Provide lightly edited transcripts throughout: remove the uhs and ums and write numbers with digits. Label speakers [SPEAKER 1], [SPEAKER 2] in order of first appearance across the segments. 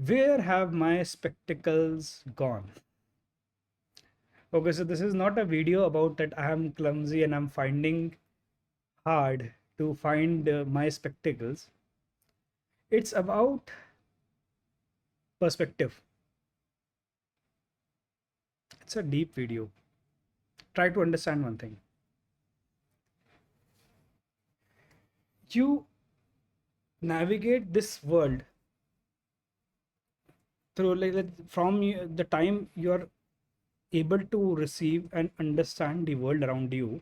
[SPEAKER 1] Where have my spectacles gone? Okay, so this is not a video about that I am clumsy and I'm finding hard to find my spectacles. It's about perspective. It's a deep video. Try to understand one thing. You navigate this world through from the time you're able to receive and understand the world around you.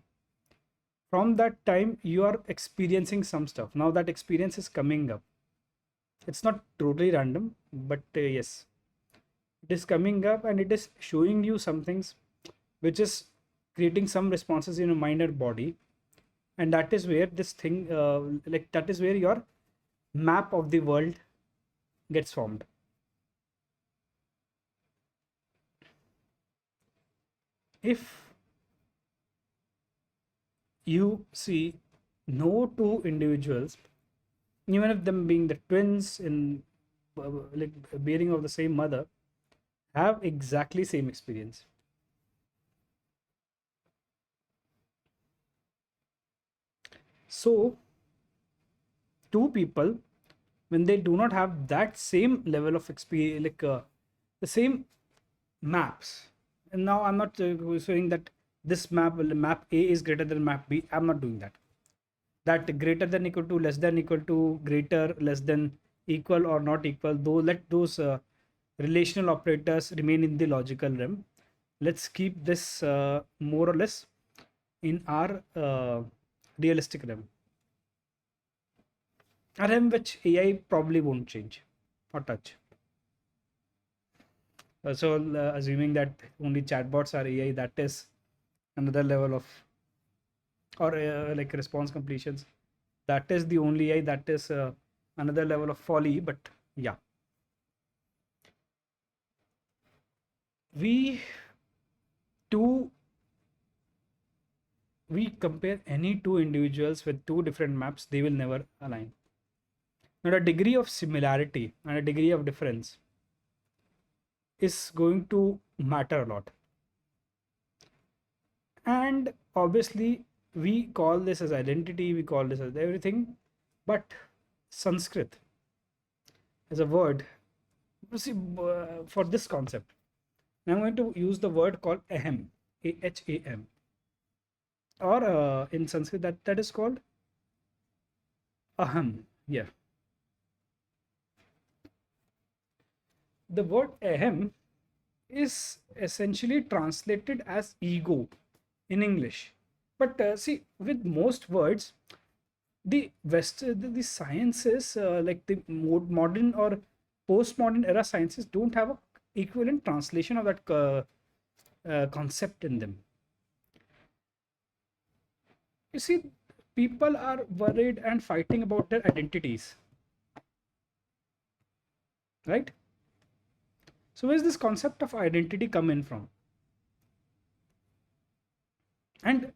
[SPEAKER 1] From that time, you are experiencing some stuff. Now that experience is coming up. It's not totally random, but yes, it is coming up and it is showing you some things which is creating some responses in your mind and body. And that is where this thing, that is where your map of the world gets formed. If you see no two individuals, even if them being the twins in like bearing of the same mother, have exactly same experience. So two people, when they do not have that same level of experience, the same maps. And now I'm not saying that this map A is greater than map B. I'm not doing that. That greater than equal to, less than equal to, greater, less than, equal or not equal, though let those relational operators remain in the logical realm. Let's keep this more or less in our realistic realm. A realm which AI probably won't change or touch. Assuming that only chatbots are AI, that is another level of, or like response completions. That is the only AI. That is another level of folly. But yeah, we two we compare any two individuals with two different maps, they will never align. Now, a degree of similarity and a degree of difference is going to matter a lot. And obviously, we call this as identity, we call this as everything, but Sanskrit as a word, you see, for this concept, I'm going to use the word called aham, aham, or in Sanskrit that is called aham. Yeah, the word aham is essentially translated as ego in English. But see, with most words, the sciences like the modern or postmodern era sciences don't have a equivalent translation of that concept in them. You see, people are worried and fighting about their identities, right? So where's this concept of identity come in from? And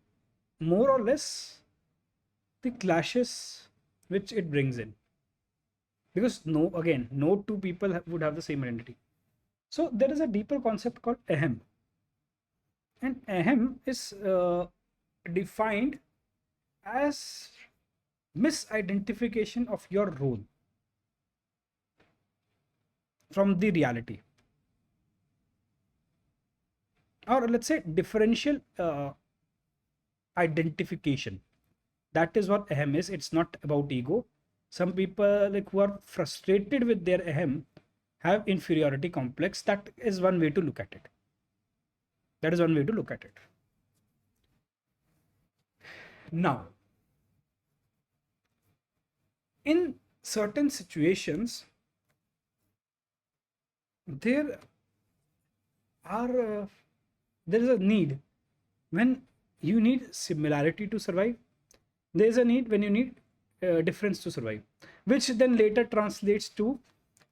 [SPEAKER 1] more or less the clashes which it brings in, because no two people would have the same identity. So there is a deeper concept called ahem, and ahem is defined as misidentification of your role from the reality, or let's say differential identification. That is what ahem is. It's not about ego. Some people like who are frustrated with their ahem have inferiority complex. That is one way to look at it. That is one way to look at it. Now, in certain situations, there are there is a need when you need similarity to survive. There is a need when you need difference to survive, which then later translates to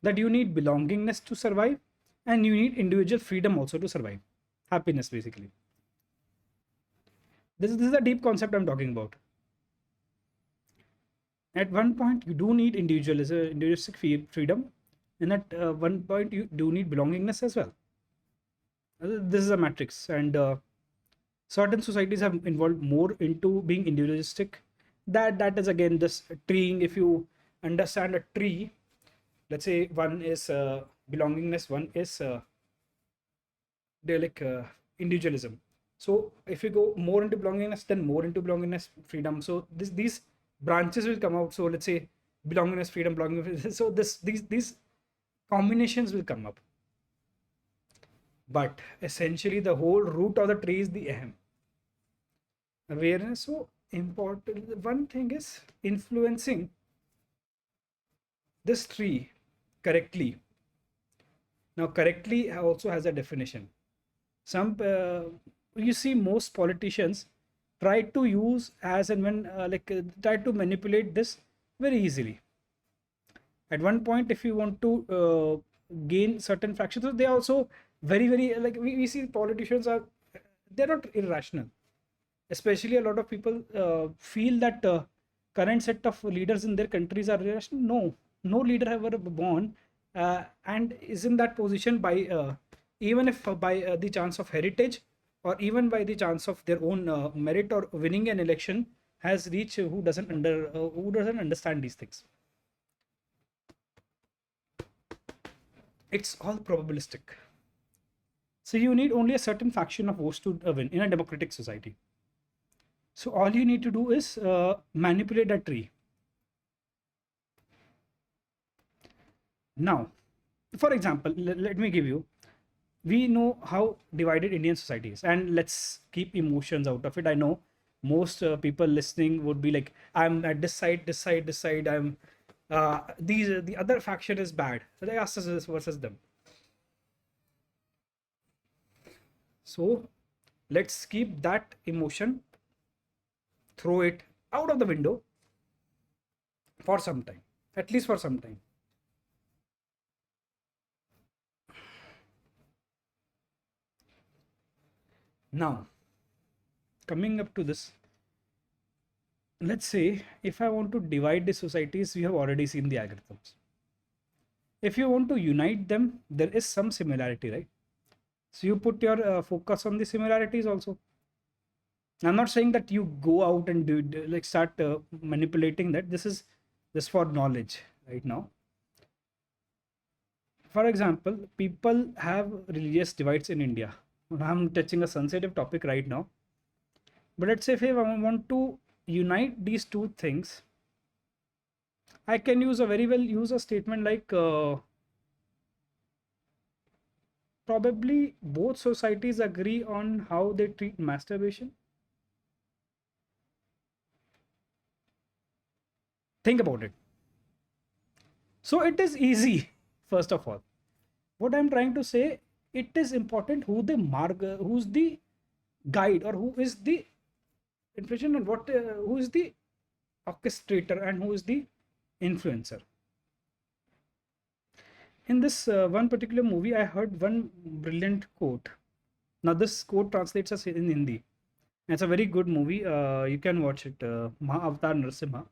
[SPEAKER 1] that you need belongingness to survive, and you need individual freedom also to survive. Happiness, basically. This is a deep concept I'm talking about. At one point, you do need individualistic freedom, And at one point, you do need belongingness as well. This is a matrix, and certain societies have involved more into being individualistic. That is again just treeing. If you understand a tree, let's say one is belongingness, one is they're like individualism. So if you go more into belongingness, then more into belongingness, freedom. So these branches will come out. So let's say belongingness, freedom, belongingness. So these combinations will come up. But essentially, the whole root of the tree is the ahem awareness. So important. One thing is influencing this tree correctly. Now, correctly also has a definition. Some you see most politicians try to use as and when try to manipulate this very easily. At one point, if you want to gain certain fractions, so they are also very like we see politicians are, they're not irrational. Especially a lot of people feel that current set of leaders in their countries are irrational. No leader ever born and is in that position by even if by the chance of heritage, or even by the chance of their own merit or winning an election, has reached who doesn't understand these things. It's all probabilistic. So you need only a certain faction of votes to win in a democratic society. So all you need to do is manipulate a tree. Now, for example, let me give you. We know how divided Indian society is, and let's keep emotions out of it. I know most people listening would be like, "I'm at this side, this side, this side. I'm the other faction is bad." So they ask us versus them. So let's keep that emotion, throw it out of the window for some time, at least for some time. Now, coming up to this, let's say if I want to divide the societies, we have already seen the algorithms. If you want to unite them, there is some similarity, right? So you put your focus on the similarities also. I'm not saying that you go out and like start manipulating that. This is just for knowledge right now. For example, people have religious divides in India. I'm touching a sensitive topic right now. But let's say if I want to unite these two things, I can use a statement like probably both societies agree on how they treat masturbation. Think about it. So it is easy, first of all. What I'm trying to say, it is important who the who's the guide, or who is the influencer, and who is the orchestrator, and who is the influencer. In this one particular movie, I heard one brilliant quote. Now, this quote translates as in Hindi. It's a very good movie. You can watch it. Mahavatar Narasimha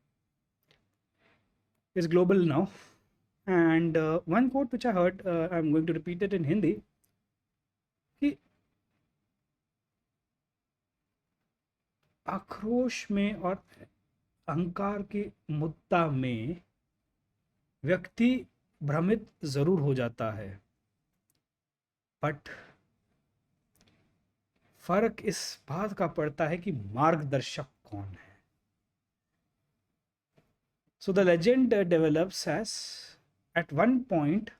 [SPEAKER 1] is global now. And one quote which I heard, I'm going to repeat it in Hindi. कि आक्रोश में और अहंकार के मुद्दा में व्यक्ति भ्रमित जरूर हो जाता है, बट फर्क इस बात का पड़ता है कि मार्गदर्शक कौन है. So the legend develops as at one point,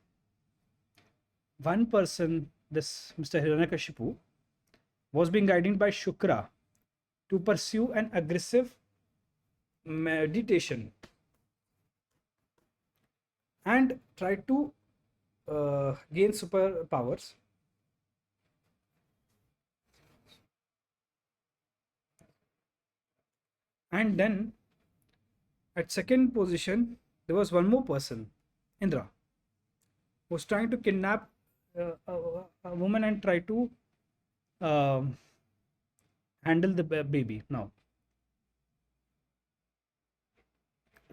[SPEAKER 1] one person, this Mr. Hiranyakashipu, was being guided by Shukra to pursue an aggressive meditation and try to gain superpowers. And then at second position, there was one more person, Indra, who was trying to kidnap a woman and try to um handle the baby. Now,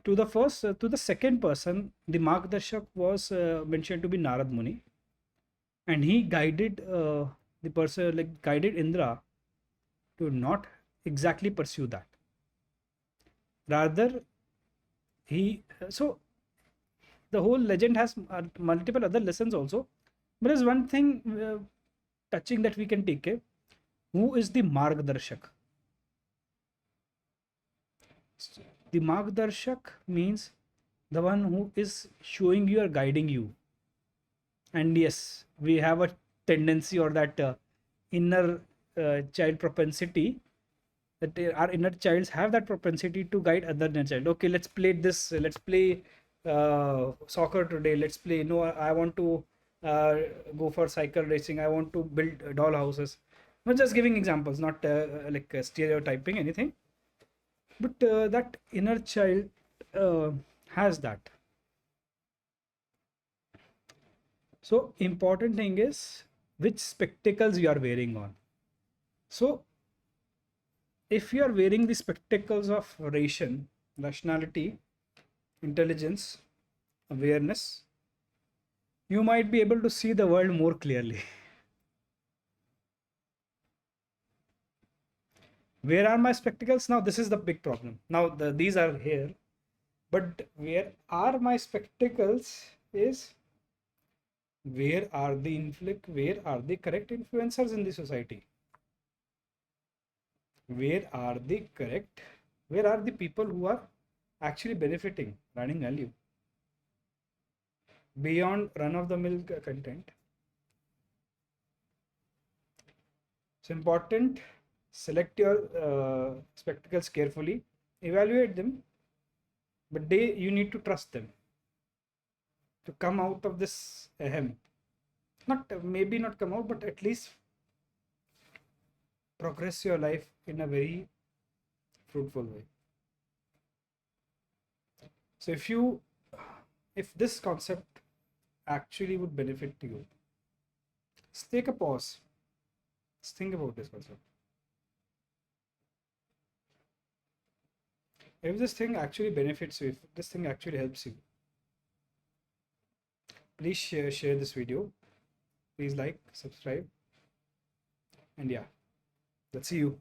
[SPEAKER 1] To the second person, the Margdarshak was mentioned to be Narad Muni, and he guided the person, like guided Indra to not exactly pursue that. Rather, he so the whole legend has multiple other lessons also, but there's one thing touching that we can take care. Who is the Margdarshak? The Margdarshak means the one who is showing you or guiding you. And yes, we have a tendency, or that inner child propensity, that our inner childs have that propensity to guide other inner child. Okay, let's play this. Let's play soccer today. Let's play. No, I want to uh, go for cycle racing. I want to build doll houses. I'm just giving examples, not like stereotyping anything. But that inner child has that. So important thing is which spectacles you are wearing on. So if you are wearing the spectacles of rationality, intelligence, awareness, you might be able to see the world more clearly. Where are my spectacles? Now this is the big problem. Now these are here, but where are my spectacles is where are the correct influencers in the society? Where are the people who are actually benefiting, running value beyond run of the mill content? It's important. Select your spectacles carefully, evaluate them, but you need to trust them to come out of this ahem. Not maybe not come out, but at least progress your life in a very fruitful way. So if this concept actually would benefit you, let's take a pause. Let's think about this concept. If this thing actually benefits you, if this thing actually helps you, please share this video. Please like, subscribe, and yeah, let's see you.